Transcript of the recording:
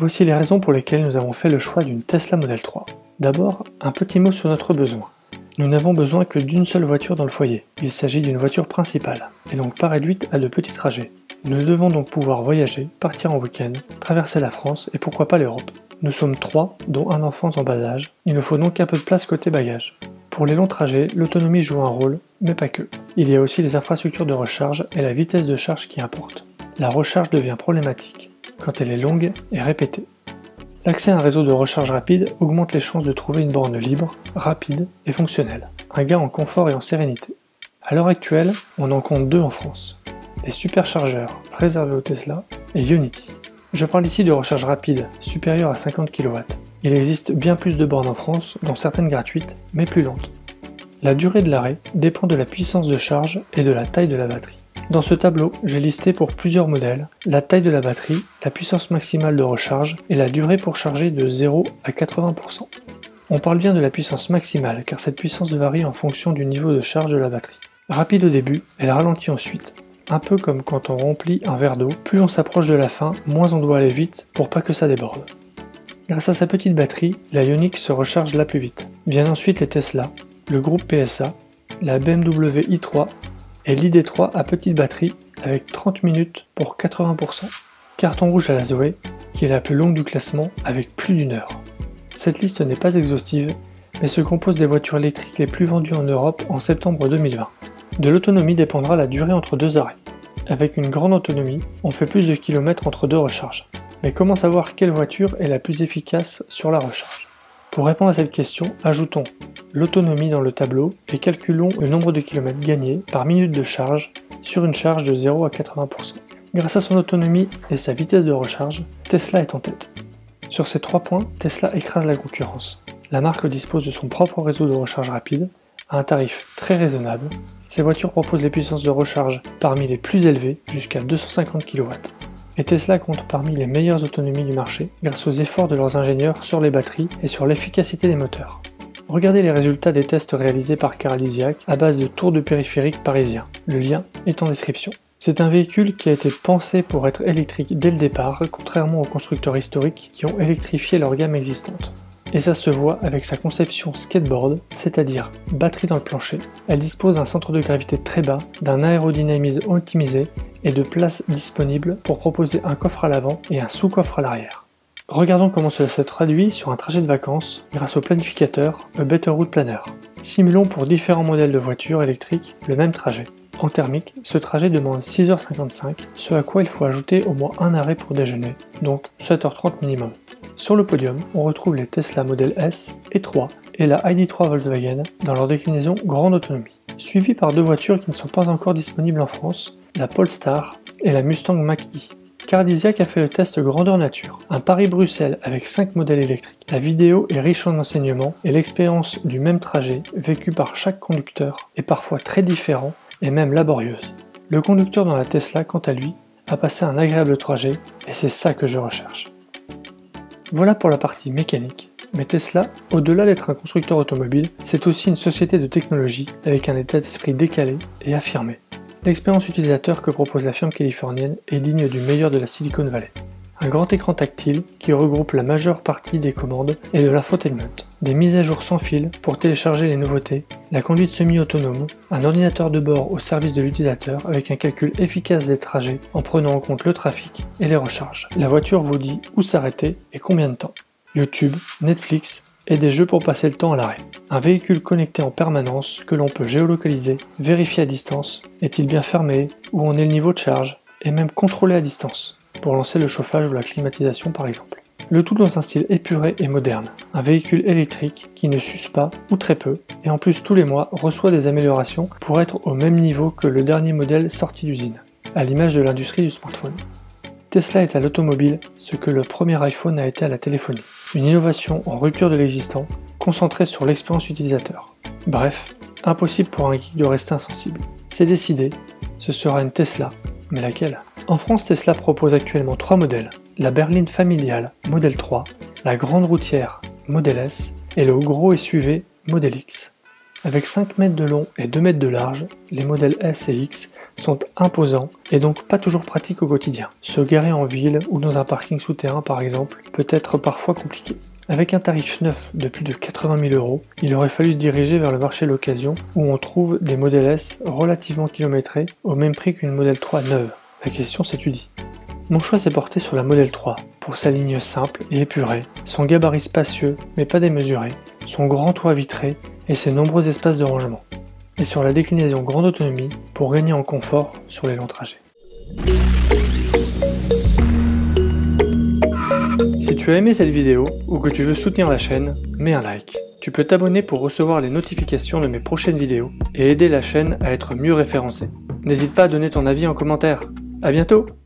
Voici les raisons pour lesquelles nous avons fait le choix d'une Tesla Model 3. D'abord, un petit mot sur notre besoin. Nous n'avons besoin que d'une seule voiture dans le foyer. Il s'agit d'une voiture principale, et donc pas réduite à de petits trajets. Nous devons donc pouvoir voyager, partir en week-end, traverser la France et pourquoi pas l'Europe. Nous sommes 3, dont un enfant en bas âge. Il nous faut donc un peu de place côté bagages. Pour les longs trajets, l'autonomie joue un rôle, mais pas que. Il y a aussi les infrastructures de recharge et la vitesse de charge qui importent. La recharge devient problématique quand elle est longue et répétée. L'accès à un réseau de recharge rapide augmente les chances de trouver une borne libre, rapide et fonctionnelle. Un gain en confort et en sérénité. À l'heure actuelle, on en compte 2 en France. Les superchargeurs réservés aux Tesla et Ionity. Je parle ici de recharge rapide, supérieure à 50 kW. Il existe bien plus de bornes en France, dont certaines gratuites, mais plus lentes. La durée de l'arrêt dépend de la puissance de charge et de la taille de la batterie. Dans ce tableau, j'ai listé pour plusieurs modèles la taille de la batterie, la puissance maximale de recharge et la durée pour charger de 0 à 80%. On parle bien de la puissance maximale car cette puissance varie en fonction du niveau de charge de la batterie. Rapide au début, elle ralentit ensuite. Un peu comme quand on remplit un verre d'eau, plus on s'approche de la fin, moins on doit aller vite pour pas que ça déborde. Grâce à sa petite batterie, la Ioniq se recharge la plus vite. Viennent ensuite les Tesla, le groupe PSA, la BMW i3 et l'ID3 à petite batterie avec 30 minutes pour 80%. Carton rouge à la Zoé, qui est la plus longue du classement avec plus d'1 heure. Cette liste n'est pas exhaustive, mais se compose des voitures électriques les plus vendues en Europe en septembre 2020. De l'autonomie dépendra la durée entre 2 arrêts. Avec une grande autonomie, on fait plus de kilomètres entre 2 recharges. Mais comment savoir quelle voiture est la plus efficace sur la recharge? Pour répondre à cette question, ajoutons l'autonomie dans le tableau et calculons le nombre de kilomètres gagnés par minute de charge sur une charge de 0 à 80%. Grâce à son autonomie et sa vitesse de recharge, Tesla est en tête. Sur ces 3 points, Tesla écrase la concurrence. La marque dispose de son propre réseau de recharge rapide, à un tarif très raisonnable. Ces voitures proposent les puissances de recharge parmi les plus élevées, jusqu'à 250 kW. Et Tesla compte parmi les meilleures autonomies du marché grâce aux efforts de leurs ingénieurs sur les batteries et sur l'efficacité des moteurs. Regardez les résultats des tests réalisés par Carlisiac à base de tours de périphériques parisiens. Le lien est en description. C'est un véhicule qui a été pensé pour être électrique dès le départ, contrairement aux constructeurs historiques qui ont électrifié leur gamme existante. Et ça se voit avec sa conception skateboard, c'est-à-dire batterie dans le plancher. Elle dispose d'un centre de gravité très bas, d'un aérodynamisme optimisé et de places disponibles pour proposer un coffre à l'avant et un sous-coffre à l'arrière. Regardons comment cela se traduit sur un trajet de vacances grâce au planificateur A Better Route Planner. Simulons pour différents modèles de voitures électriques le même trajet. En thermique, ce trajet demande 6h55, ce à quoi il faut ajouter au moins un arrêt pour déjeuner, donc 7h30 minimum. Sur le podium, on retrouve les Tesla Model S et 3 et la ID3 Volkswagen dans leur déclinaison grande autonomie, suivies par 2 voitures qui ne sont pas encore disponibles en France, la Polestar et la Mustang Mach-E. Carlisiac a fait le test grandeur nature, un Paris-Bruxelles avec 5 modèles électriques. La vidéo est riche en enseignements et l'expérience du même trajet vécu par chaque conducteur est parfois très différent et même laborieuse. Le conducteur dans la Tesla, quant à lui, a passé un agréable trajet et c'est ça que je recherche. Voilà pour la partie mécanique, mais Tesla, au-delà d'être un constructeur automobile, c'est aussi une société de technologie avec un état d'esprit décalé et affirmé. L'expérience utilisateur que propose la firme californienne est digne du meilleur de la Silicon Valley. Un grand écran tactile qui regroupe la majeure partie des commandes et de l'infotainment, des mises à jour sans fil pour télécharger les nouveautés, la conduite semi-autonome, un ordinateur de bord au service de l'utilisateur avec un calcul efficace des trajets en prenant en compte le trafic et les recharges. La voiture vous dit où s'arrêter et combien de temps. YouTube, Netflix et des jeux pour passer le temps à l'arrêt. Un véhicule connecté en permanence que l'on peut géolocaliser, vérifier à distance, est-il bien fermé, où en est le niveau de charge, et même contrôler à distance, pour lancer le chauffage ou la climatisation par exemple. Le tout dans un style épuré et moderne. Un véhicule électrique qui ne s'use pas, ou très peu, et en plus tous les mois reçoit des améliorations pour être au même niveau que le dernier modèle sorti d'usine, à l'image de l'industrie du smartphone. Tesla est à l'automobile ce que le premier iPhone a été à la téléphonie. Une innovation en rupture de l'existant, concentrée sur l'expérience utilisateur. Bref, impossible pour un geek de rester insensible. C'est décidé, ce sera une Tesla, mais laquelle? En France, Tesla propose actuellement 3 modèles, la berline familiale Model 3, la grande routière Model S et le gros SUV Model X. Avec 5 mètres de long et 2 mètres de large, les modèles S et X sont imposants et donc pas toujours pratiques au quotidien. Se garer en ville ou dans un parking souterrain par exemple peut être parfois compliqué. Avec un tarif neuf de plus de 80 000 €, il aurait fallu se diriger vers le marché de l'occasion où on trouve des modèles S relativement kilométrés au même prix qu'une Model 3 neuve. La question s'étudie. Mon choix s'est porté sur la Model 3 pour sa ligne simple et épurée, son gabarit spacieux mais pas démesuré, son grand toit vitré et ses nombreux espaces de rangement. Et sur la déclinaison grande autonomie pour gagner en confort sur les longs trajets. Si tu as aimé cette vidéo ou que tu veux soutenir la chaîne, mets un like. Tu peux t'abonner pour recevoir les notifications de mes prochaines vidéos et aider la chaîne à être mieux référencée. N'hésite pas à donner ton avis en commentaire. À bientôt!